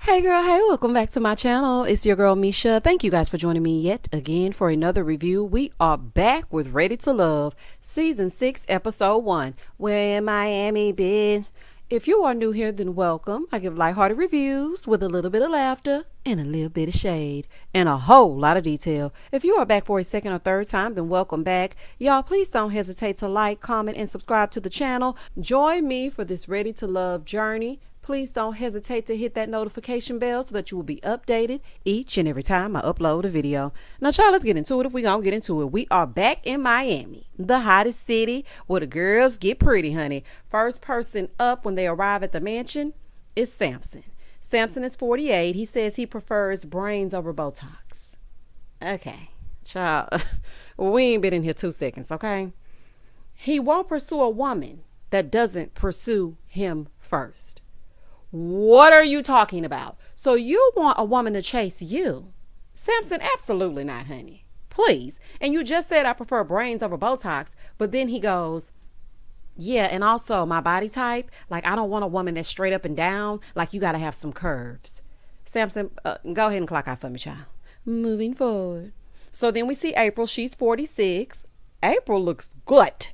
Hey girl, hey, welcome back to my channel. It's your girl Misha. Thank you guys for joining me yet again for another review. We are back with Ready to Love, Season 6, Episode 1. We're in Miami, bitch. If you are new here, then welcome. I give lighthearted reviews with a little bit of laughter and a little bit of shade and a whole lot of detail. If you are back for a second or third time, then welcome back. Y'all, please don't hesitate to like, comment, and subscribe to the channel. Join me for this Ready to Love journey. Please don't hesitate to hit that notification bell so that you will be updated each and every time I upload a video. Now, y'all, let's get into it. If we gonna get into it, we are back in Miami, the hottest city where the girls get pretty, honey. First person up when they arrive at the mansion is Samson. Samson is 48. He says he prefers brains over Botox. Okay, child, we ain't been in here 2 seconds, okay? He won't pursue a woman that doesn't pursue him first. What are you talking about? So you want a woman to chase you? Samson, absolutely not, honey. Please. And you just said I prefer brains over Botox, but then he goes, yeah, and also my body type, like I don't want a woman that's straight up and down, like you got to have some curves. Samson, go ahead and clock out for me, child. Moving forward. So then we see April. She's 46. April looks good.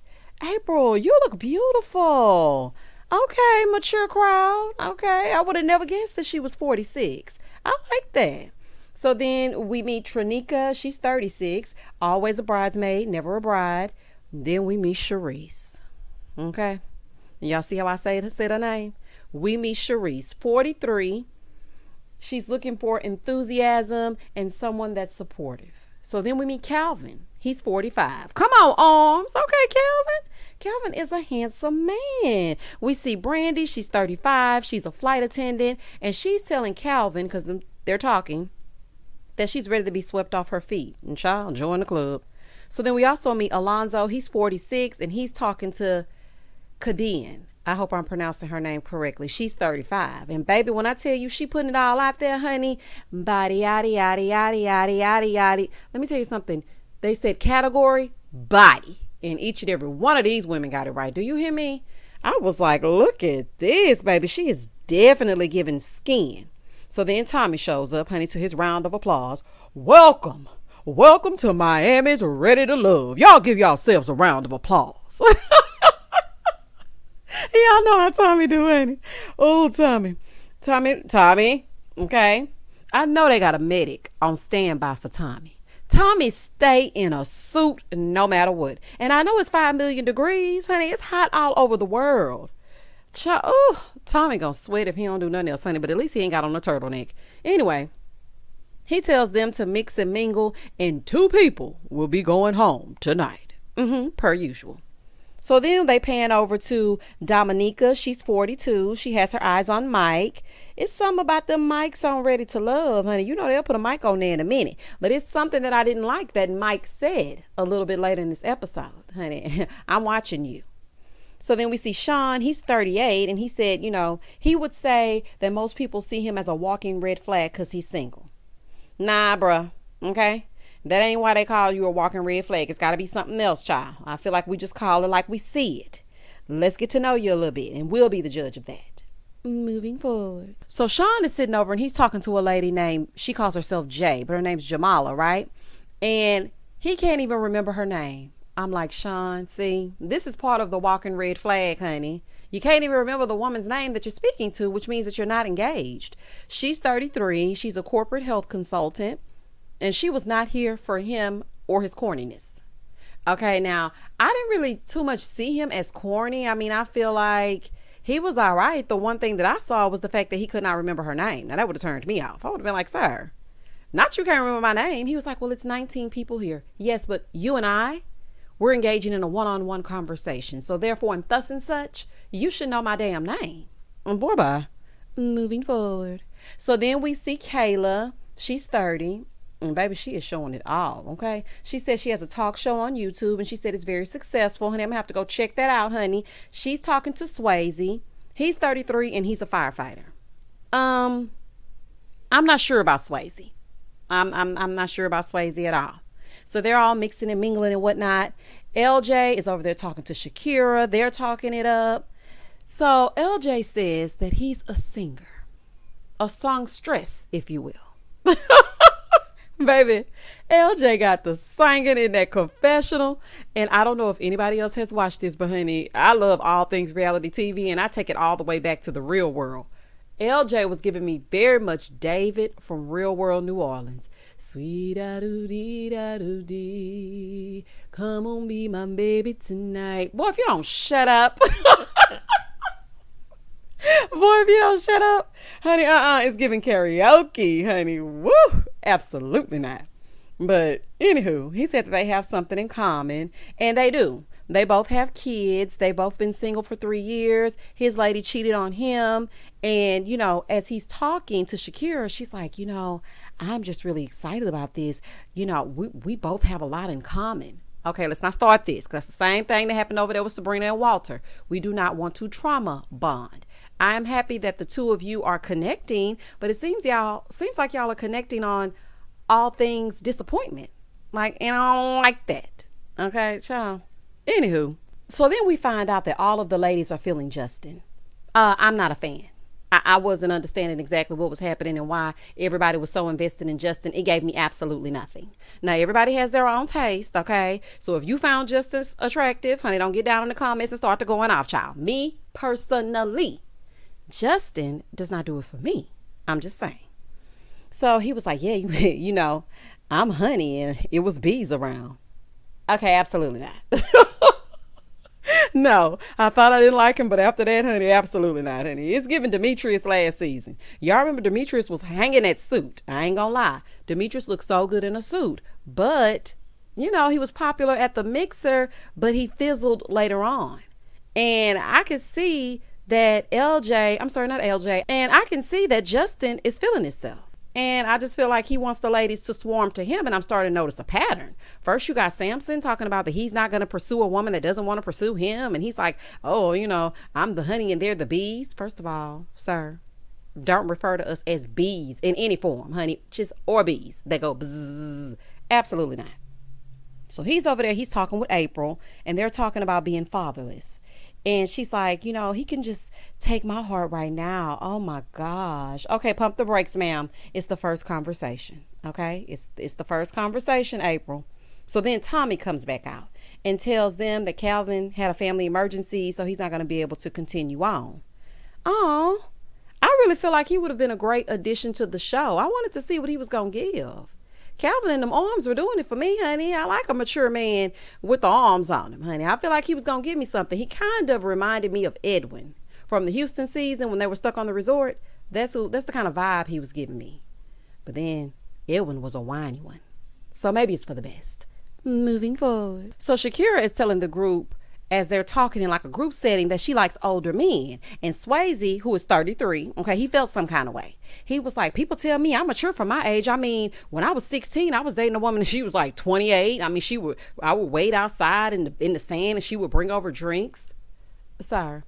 April, you look beautiful. Okay, mature crowd. Okay, I would have never guessed that she was 46. I like that. So then we meet Trinika. She's 36. Always a bridesmaid, never a bride. Then we meet Sharice. Okay. Y'all see how I said her name? We meet Sharice, 43. She's looking for enthusiasm and someone that's supportive. So then we meet Calvin. He's 45. Come on, arms. Okay, Calvin. Calvin is a handsome man. We see Brandy. She's 35. She's a flight attendant. And she's telling Calvin, because they're talking, that she's ready to be swept off her feet. And child, join the club. So then we also meet Alonzo. He's 46. And he's talking to Kadian. I hope I'm pronouncing her name correctly. She's 35. And baby, when I tell you she putting it all out there, honey, body, yaddy, yaddy, yaddy, yaddy, yaddy, yaddy. Let me tell you something. They said category, body. And each and every one of these women got it right. Do you hear me? I was like, look at this, baby. She is definitely giving skin. So then Tommy shows up, honey, to his round of applause. Welcome. Welcome to Miami's Ready to Love. Y'all give yourselves a round of applause. Y'all know how Tommy do, ain't he? Oh, Tommy. Okay. I know they got a medic on standby for Tommy. Tommy stay in a suit no matter what. And I know it's 5 million degrees, honey. It's hot all over the world. Tommy gonna sweat if he don't do nothing else, honey. But at least he ain't got on a turtleneck. Anyway, he tells them to mix and mingle, and 2 people will be going home tonight. Per usual. So then they pan over to Dominica. She's 42. She has her eyes on Mike. It's something about them mics on Ready to Love, honey. You know they'll put a mic on there in a minute. But it's something that I didn't like that Mike said a little bit later in this episode, honey. I'm watching you. So then we see Sean. He's 38. And he said, he would say that most people see him as a walking red flag because he's single. Nah, bruh. Okay? That ain't why they call you a walking red flag. It's got to be something else, child. I feel like we just call it like we see it. Let's get to know you a little bit, and we'll be the judge of that. Moving forward. So Sean is sitting over, and he's talking to a lady named, she calls herself Jay, but her name's Jamala, right? And he can't even remember her name. I'm like, Sean, see, this is part of the walking red flag, honey. You can't even remember the woman's name that you're speaking to, which means that you're not engaged. She's 33. She's a corporate health consultant. And she was not here for him or his corniness. Okay, now, I didn't really too much see him as corny. I mean, I feel like he was all right. The one thing that I saw was the fact that he could not remember her name. Now, that would have turned me off. I would have been like, sir, not you can't remember my name. He was like, well, it's 19 people here. Yes, but you and we're engaging in a one-on-one conversation. So therefore, and thus and such, you should know my damn name. And boy, bye. Moving forward. So then we see Kayla. She's 30. And baby, she is showing it all, okay? She said she has a talk show on YouTube, and she said it's very successful. Honey, I'm going to have to go check that out, honey. She's talking to Swayze. He's 33, and he's a firefighter. I'm not sure about Swayze. I'm not sure about Swayze at all. So they're all mixing and mingling and whatnot. LJ is over there talking to Shakira. They're talking it up. So LJ says that he's a singer. a songstress, if you will. Baby, LJ got the singing in that confessional. And I don't know if anybody else has watched this, but honey, I love all things reality TV and I take it all the way back to the real world. LJ was giving me very much David from Real World New Orleans. Sweet da doo dee da doo dee. Come on, be my baby tonight. Boy, if you don't shut up. Boy, if you don't shut up, honey, it's giving karaoke, honey. Woo! Absolutely not. But anywho, he said that they have something in common, and they do. They both have kids. They both been single for 3 years. His lady cheated on him. And, you know, as he's talking to Shakira, she's like, you know, I'm just really excited about this. You know, we both have a lot in common. Okay, let's not start this, because that's the same thing that happened over there with Sabrina and Walter. We do not want to trauma bond. I'm happy that the two of you are connecting, but it seems like y'all are connecting on all things disappointment. Like, and I don't like that. Okay, child. Anywho, so then we find out that all of the ladies are feeling Justin. I'm not a fan. I wasn't understanding exactly what was happening and why everybody was so invested in Justin. It gave me absolutely nothing. Now, everybody has their own taste, okay? So if you found Justin attractive, honey, don't get down in the comments and start to going off, child. Me, personally, Justin does not do it for me. I'm just saying. So he was like, yeah, you know, I'm honey and it was bees around. Okay, absolutely not. No, I thought I didn't like him, but after that, honey, absolutely not, honey. It's giving Demetrius last season. Y'all remember Demetrius was hanging that suit. I ain't gonna lie. Demetrius looked so good in a suit, but, you know, he was popular at the mixer, but he fizzled later on. And I could see that and I can see that Justin is feeling himself. And I just feel like he wants the ladies to swarm to him. And I'm starting to notice a pattern. First, you got Samson talking about that he's not going to pursue a woman that doesn't want to pursue him. And he's like, oh, you know, I'm the honey and they're the bees. First of all, sir, don't refer to us as bees in any form, honey. Just or bees. They go bzzz. Absolutely not. So he's over there. He's talking with April and they're talking about being fatherless. And she's like, you know, he can just take my heart right now. Oh, my gosh. Okay, pump the brakes, ma'am. It's the first conversation. Okay, it's the first conversation, April. So then Tommy comes back out and tells them that Calvin had a family emergency, so he's not going to be able to continue on. Oh, I really feel like he would have been a great addition to the show. I wanted to see what he was going to give. Calvin and them arms were doing it for me, honey. I like a mature man with the arms on him, honey. I feel like he was going to give me something. He kind of reminded me of Edwin from the Houston season when they were stuck on the resort. That's the kind of vibe he was giving me. But then Edwin was a whiny one. So maybe it's for the best. Moving forward. So Shakira is telling the group as they're talking in like a group setting that she likes older men. And Swayze, who is 33, okay, he felt some kind of way. He was like, people tell me I'm mature for my age. I mean, when I was 16, I was dating a woman and she was like 28. I mean, I would wait outside in the sand and she would bring over drinks. Sir,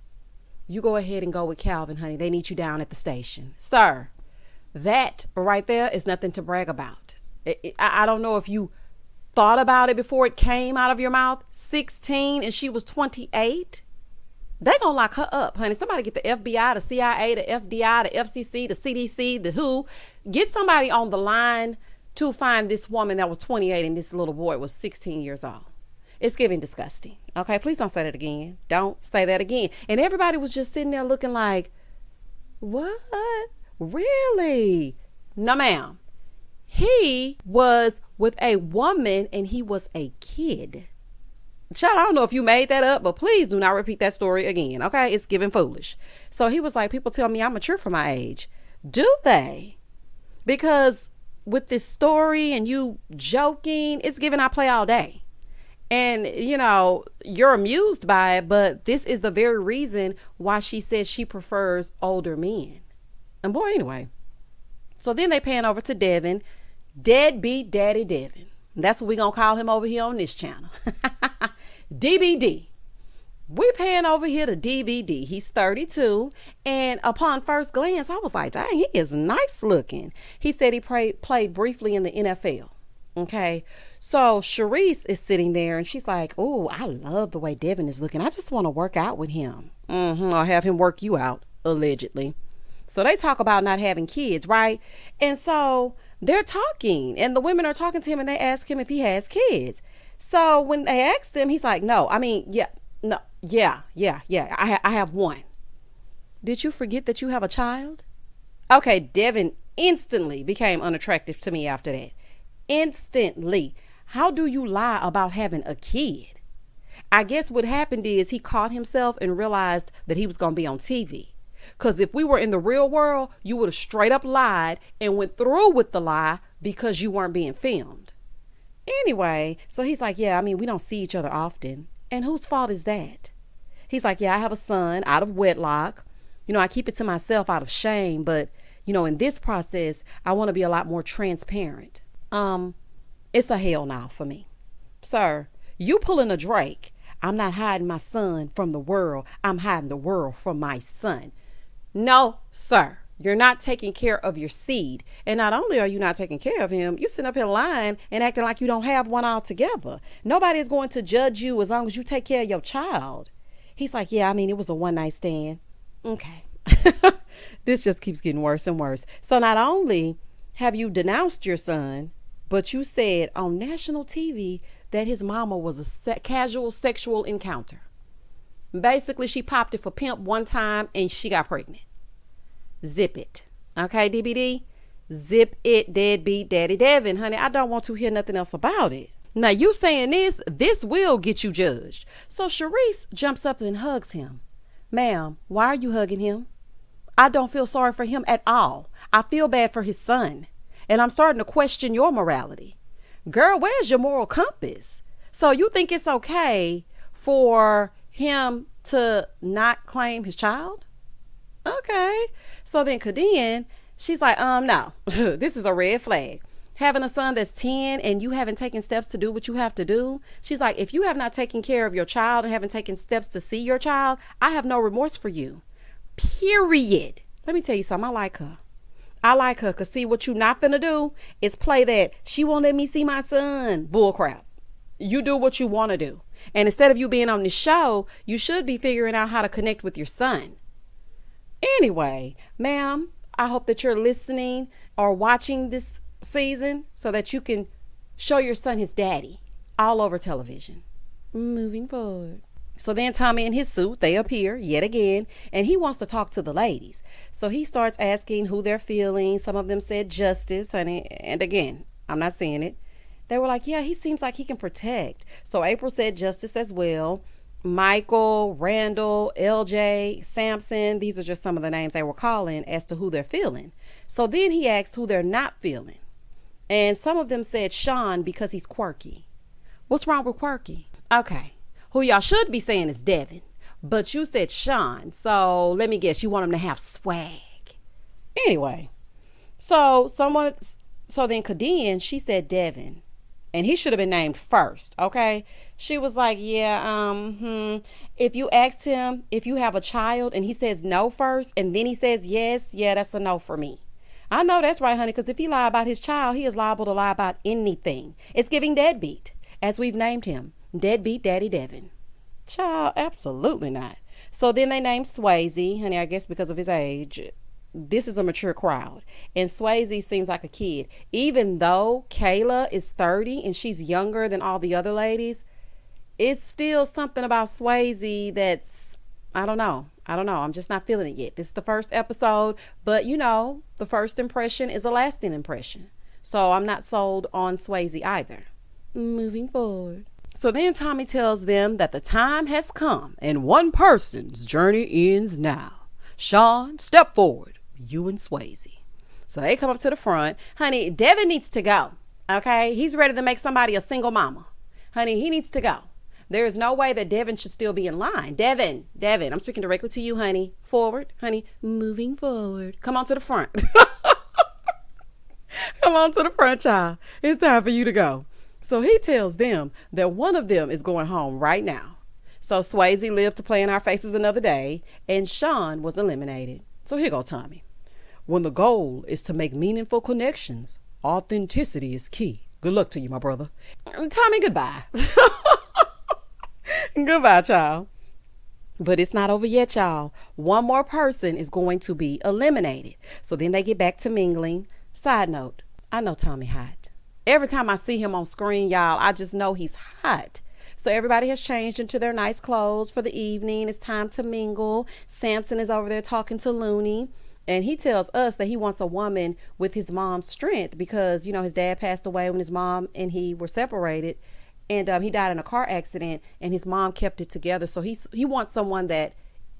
you go ahead and go with Calvin, honey. They need you down at the station. Sir, that right there is nothing to brag about. I don't know if you thought about it before it came out of your mouth. 16 and she was 28. They gonna lock her up, honey. Somebody get the FBI, the CIA, the FDI, the FCC, the CDC, the WHO. Get somebody on the line to find this woman that was 28 and this little boy was 16 years old. It's giving disgusting. Okay, please don't say that again. Don't say that again. And everybody was just sitting there looking like, what? Really? No, ma'am. He was with a woman and he was a kid. Child, I don't know if you made that up, but please do not repeat that story again. Okay, it's giving foolish. So he was like, people tell me I'm mature for my age. Do they? Because with this story and you joking, it's giving I play all day. And, you know, you're amused by it, but this is the very reason why she says she prefers older men. And boy, anyway. So then they pan over to Devin. Deadbeat Daddy Devin. That's what we're going to call him over here on this channel. DBD. We pan over here to DBD. He's 32. And upon first glance, I was like, dang, he is nice looking. He said he played briefly in the NFL. Okay. So Sharice is sitting there and she's like, oh, I love the way Devin is looking. I just want to work out with him. Or have him work you out, allegedly. So they talk about not having kids, right? And so they're talking, and the women are talking to him, and they ask him if he has kids. So when they ask him, he's like, no, I mean, yeah, no, yeah, I have one. Did you forget that you have a child? Okay, Devin instantly became unattractive to me after that. Instantly. How do you lie about having a kid? I guess what happened is he caught himself and realized that he was going to be on TV. Because if we were in the real world, you would have straight up lied and went through with the lie because you weren't being filmed. Anyway, so he's like, yeah, I mean, we don't see each other often. And whose fault is that? He's like, yeah, I have a son out of wedlock. I keep it to myself out of shame. But, in this process, I want to be a lot more transparent. It's a hell no for me. Sir, you pulling a Drake. I'm not hiding my son from the world. I'm hiding the world from my son. No, sir. You're not taking care of your seed. And not only are you not taking care of him, you sitting up here lying and acting like you don't have one altogether. Nobody is going to judge you as long as you take care of your child. He's like, yeah, I mean, it was a one-night stand. Okay. This just keeps getting worse and worse. So not only have you denounced your son, but you said on national TV that his mama was a casual sexual encounter. Basically, she popped it for pimp one time and she got pregnant. Zip it. Okay, DBD? Zip it, deadbeat daddy Devin. Honey, I don't want to hear nothing else about it. Now, you saying this will get you judged. So Sharice jumps up and hugs him. Ma'am, why are you hugging him? I don't feel sorry for him at all. I feel bad for his son. And I'm starting to question your morality. Girl, where's your moral compass? So you think it's okay for him to not claim his child? Okay. So then Kaden, she's like, no, this is a red flag. Having a son that's 10 and you haven't taken steps to do what you have to do. She's like, if you have not taken care of your child and haven't taken steps to see your child, I have no remorse for you. Period. Let me tell you something. I like her. I like her because see, what you not finna do is play that she won't let me see my son bullcrap. You do what you want to do. And instead of you being on the show, you should be figuring out how to connect with your son. Anyway, ma'am, I hope that you're listening or watching this season so that you can show your son his daddy all over television. Moving forward. So then Tommy in his suit, they appear yet again, and he wants to talk to the ladies. So he starts asking who they're feeling. Some of them said Justice, honey. And again, I'm not saying it. They were like, yeah, he seems like he can protect. So April said Justice as well. Michael, Randall, LJ, Samson. These are just some of the names they were calling as to who they're feeling. So then he asked who they're not feeling. And some of them said Sean because he's quirky. What's wrong with quirky? Okay. Who y'all should be saying is Devin. But you said Sean. So let me guess, you want him to have swag. Anyway. So then Kaden, she said Devin. And he should have been named first, okay? She was like, yeah, if you asked him if you have a child and he says no first and then he says yes, yeah, that's a no for me. I know that's right, honey, because if he lied about his child, he is liable to lie about anything. It's giving deadbeat, as we've named him. Deadbeat Daddy Devin. Child, absolutely not. So then they named Swayze, honey, I guess because of his age. This is a mature crowd. And Swayze seems like a kid. Even though Kayla is 30 and she's younger than all the other ladies, it's still something about Swayze that's, I don't know. I'm just not feeling it yet. This is the first episode, but the first impression is a lasting impression. So I'm not sold on Swayze either. Moving forward. So then Tommy tells them that the time has come and one person's journey ends now. Sean, step forward. You and Swayze. So they come up to the front. Honey, Devin needs to go. Okay? He's ready to make somebody a single mama. Honey, he needs to go. There is no way that Devin should still be in line. Devin, I'm speaking directly to you, honey. Forward, honey. Moving forward. Come on to the front. Come on to the front, child. It's time for you to go. So he tells them that one of them is going home right now. So Swayze lived to play in our faces another day, and Sean was eliminated. So here go Tommy. When the goal is to make meaningful connections, authenticity is key. Good luck to you, my brother. Tommy, goodbye. Goodbye, child. But it's not over yet, y'all. One more person is going to be eliminated. So then they get back to mingling. Side note, I know Tommy hot. Every time I see him on screen, y'all, I just know he's hot. So everybody has changed into their nice clothes for the evening. It's time to mingle. Samson is over there talking to Looney. And he tells us that he wants a woman with his mom's strength because, his dad passed away when his mom and he were separated. And he died in a car accident and his mom kept it together. So he wants someone that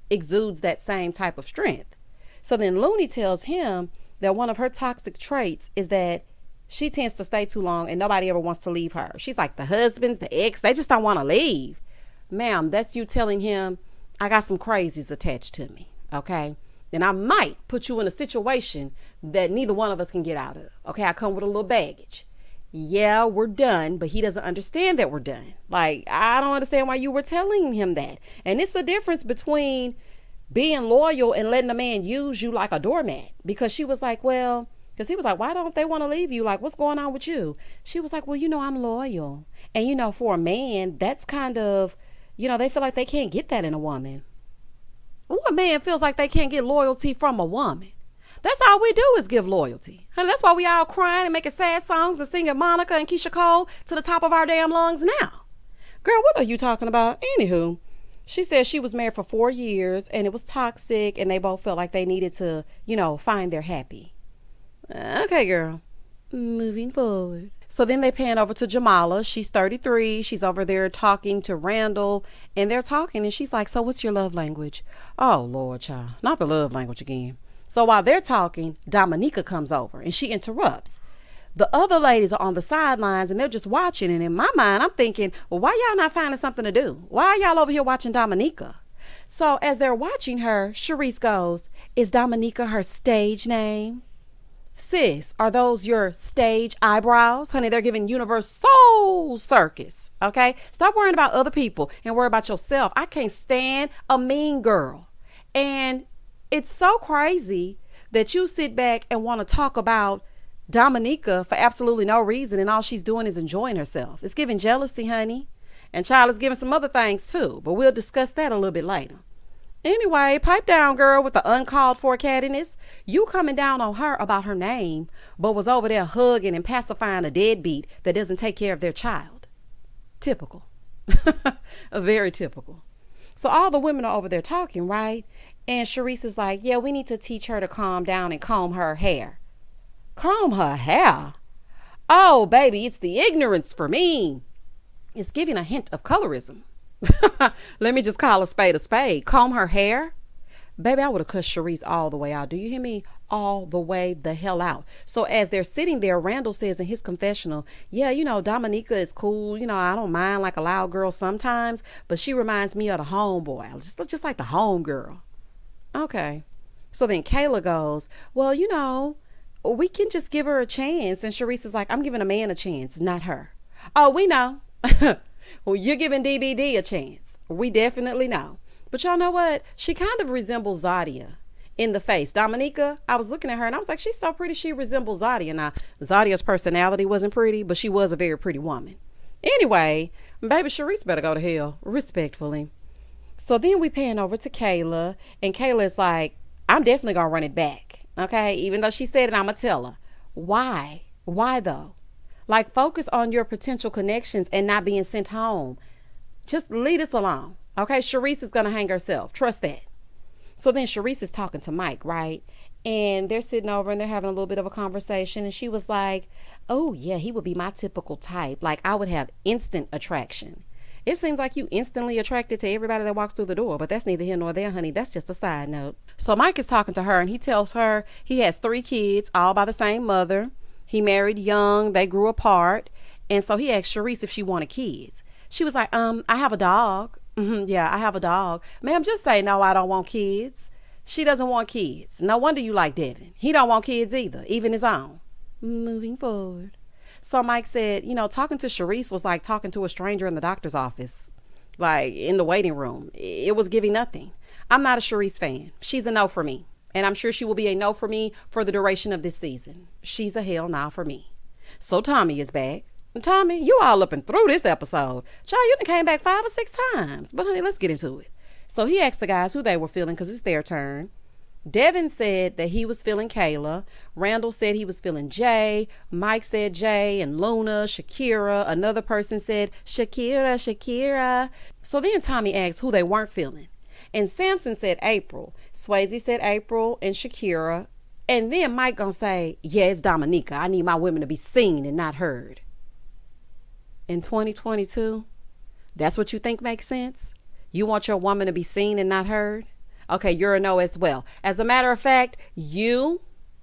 exudes that same type of strength. So then Looney tells him that one of her toxic traits is that she tends to stay too long and nobody ever wants to leave her. She's like the husbands, the ex, they just don't want to leave. Ma'am, that's you telling him, I got some crazies attached to me, okay? And I might put you in a situation that neither one of us can get out of, okay? I come with a little baggage. Yeah, we're done, but he doesn't understand that we're done. Like, I don't understand why you were telling him that. And it's a difference between being loyal and letting a man use you like a doormat. Because she was like, well, because he was like, why don't they want to leave you? Like, what's going on with you? She was like, well, I'm loyal. And, for a man, that's kind of, they feel like they can't get that in a woman. What man feels like they can't get loyalty from a woman? That's all we do is give loyalty. Honey, that's why we all crying and making sad songs and singing Monica and Keisha Cole to the top of our damn lungs now. Girl, what are you talking about? Anywho, she said she was married for 4 years and it was toxic and they both felt like they needed to, find their happy. Okay, girl. Moving forward. So then they pan over to Jamala. She's 33. She's over there talking to Randall and they're talking and she's like, so what's your love language? Oh, Lord, child. Not the love language again. So while they're talking, Dominica comes over and she interrupts. The other ladies are on the sidelines and they're just watching. And in my mind, I'm thinking, well, why y'all not finding something to do? Why are y'all over here watching Dominica? So as they're watching her, Sharice goes, is Dominica her stage name? Sis, are those your stage eyebrows? Honey, they're giving Universe Soul Circus. Okay? Stop worrying about other people and worry about yourself. I can't stand a mean girl. And it's so crazy that you sit back and want to talk about Dominica for absolutely no reason and all she's doing is enjoying herself. It's giving jealousy, honey. And child is giving some other things too, but we'll discuss that a little bit later. Anyway, pipe down, girl, with the uncalled for cattiness. You coming down on her about her name, but was over there hugging and pacifying a deadbeat that doesn't take care of their child. Typical. Very typical. So all the women are over there talking, right? And Sharice is like, yeah, we need to teach her to calm down and comb her hair. Comb her hair? Oh, baby, it's the ignorance for me. It's giving a hint of colorism. Let me just call a spade a spade. Comb her hair? Baby, I would have cussed Sharice all the way out. Do you hear me? All the way the hell out. So as they're sitting there, Randall says in his confessional, yeah, Dominica is cool. I don't mind like a loud girl sometimes, but she reminds me of the homeboy. Just like the home girl. Okay. So then Kayla goes, well, we can just give her a chance. And Sharice is like, I'm giving a man a chance, not her. Oh, we know. Well, you're giving DBD a chance. We definitely know. But y'all know what? She kind of resembles Zadia in the face. Dominica, I was looking at her and I was like, she's so pretty. She resembles Zadia. Now, Zadia's personality wasn't pretty, but she was a very pretty woman. Anyway, baby Sharice better go to hell, respectfully. So then we pan over to Kayla and Kayla is like, I'm definitely going to run it back. Okay. Even though she said it, I'm going to tell her. Why? Why though? Like, focus on your potential connections and not being sent home. Just leave us alone. Okay. Sharice is going to hang herself. Trust that. So then Sharice is talking to Mike, right? And they're sitting over and they're having a little bit of a conversation. And she was like, oh yeah, he would be my typical type. Like, I would have instant attraction. It seems like you instantly attracted to everybody that walks through the door, but that's neither here nor there, honey. That's just a side note. So Mike is talking to her and he tells her he has 3 kids, all by the same mother. He married young. They grew apart. And so he asked Sharice if she wanted kids. She was like, I have a dog. Yeah, I have a dog. Ma'am, just say, no, I don't want kids. She doesn't want kids. No wonder you like Devin. He don't want kids either, even his own. Moving forward. So Mike said, talking to Sharice was like talking to a stranger in the doctor's office, like in the waiting room. It was giving nothing. I'm not a Sharice fan. She's a no for me. And I'm sure she will be a no for me for the duration of this season. She's a hell no for me. So Tommy is back. Tommy, you all up and through this episode. Child, you done came back 5 or 6 times. But honey, let's get into it. So he asked the guys who they were feeling because it's their turn. Devin said that he was feeling Kayla. Randall said he was feeling Jay. Mike said Jay and Luna, Shakira. Another person said Shakira. So then Tommy asked who they weren't feeling. And Samson said April. Swayze said April and Shakira. And then Mike gonna say, yeah, it's Dominica. I need my women to be seen and not heard. In 2022, that's what you think makes sense? You want your woman to be seen and not heard? Okay, you're a no as well. As a matter of fact, you,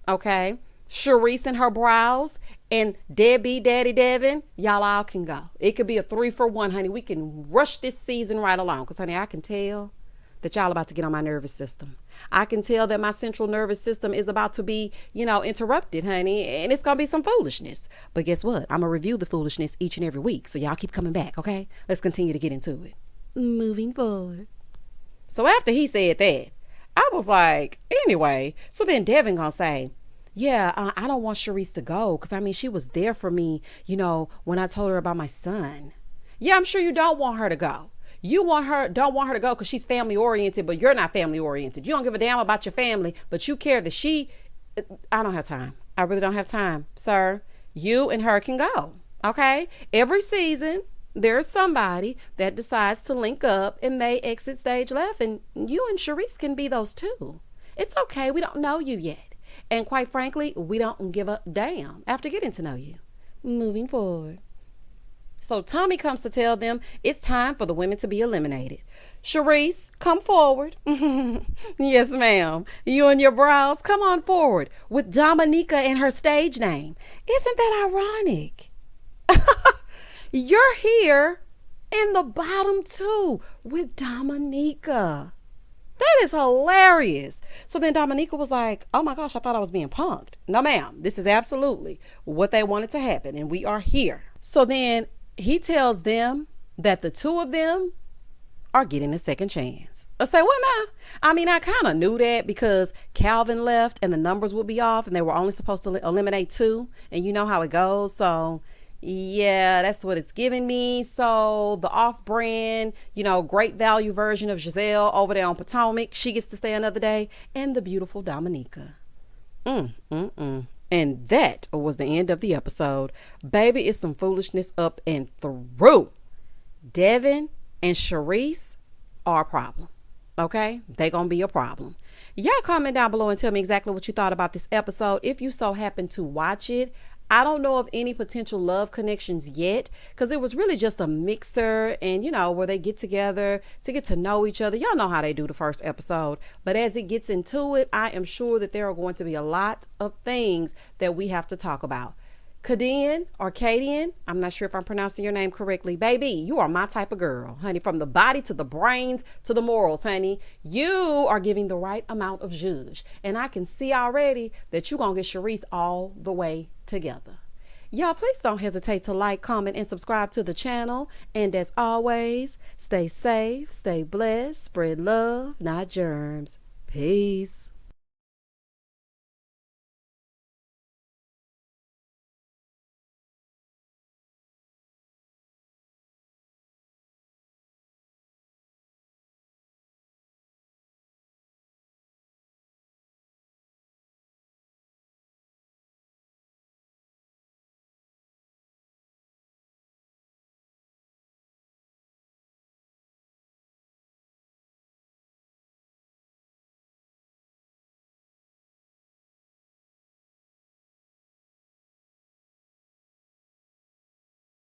okay, Sharice and her brows, and Debbie, Daddy Devin, y'all all can go. It could be a 3-for-1, honey. We can rush this season right along. Because, honey, I can tell that y'all about to get on my nervous system. I can tell that my central nervous system is about to be, interrupted, honey. And it's going to be some foolishness. But guess what? I'm going to review the foolishness each and every week. So y'all keep coming back, okay? Let's continue to get into it. Moving forward. So after he said that, I was like, anyway. So then Devin gonna say, yeah, I don't want Sharice to go. Because, she was there for me, when I told her about my son. Yeah, I'm sure you don't want her to go. You don't want her to go because she's family oriented, but you're not family oriented. You don't give a damn about your family, but you care that I don't have time. I really don't have time, sir. You and her can go, okay? Every season, there's somebody that decides to link up and they exit stage left, and you and Sharice can be those two. It's okay. We don't know you yet. And quite frankly, we don't give a damn after getting to know you. Moving forward. So Tommy comes to tell them it's time for the women to be eliminated. Sharice, come forward. Yes, ma'am. You and your brows, come on forward with Dominica in her stage name. Isn't that ironic? You're here in the bottom two with Dominica. That is hilarious. So then Dominica was like, oh my gosh, I thought I was being punked. No, ma'am. This is absolutely what they wanted to happen. And we are here. So then he tells them that the two of them are getting a second chance. I say, well, nah. I kind of knew that because Calvin left and the numbers would be off and they were only supposed to eliminate 2. And you know how it goes. So yeah, that's what it's giving me. So the off-brand, great value version of Giselle over there on Potomac, she gets to stay another day. And the beautiful Dominica. And that was the end of the episode. Baby, it's some foolishness up and through. Devin and Sharice are a problem. Okay? They gonna be a problem. Y'all comment down below and tell me exactly what you thought about this episode. If you so happen to watch it, I don't know of any potential love connections yet because it was really just a mixer and, where they get together to get to know each other. Y'all know how they do the first episode. But as it gets into it, I am sure that there are going to be a lot of things that we have to talk about. Kadian or Kadian, I'm not sure if I'm pronouncing your name correctly. Baby, you are my type of girl, honey. From the body to the brains to the morals, honey. You are giving the right amount of zhuzh. And I can see already that you're going to get Sharice all the way together. Y'all, please don't hesitate to like, comment, and subscribe to the channel. And as always, stay safe, stay blessed, spread love, not germs. Peace.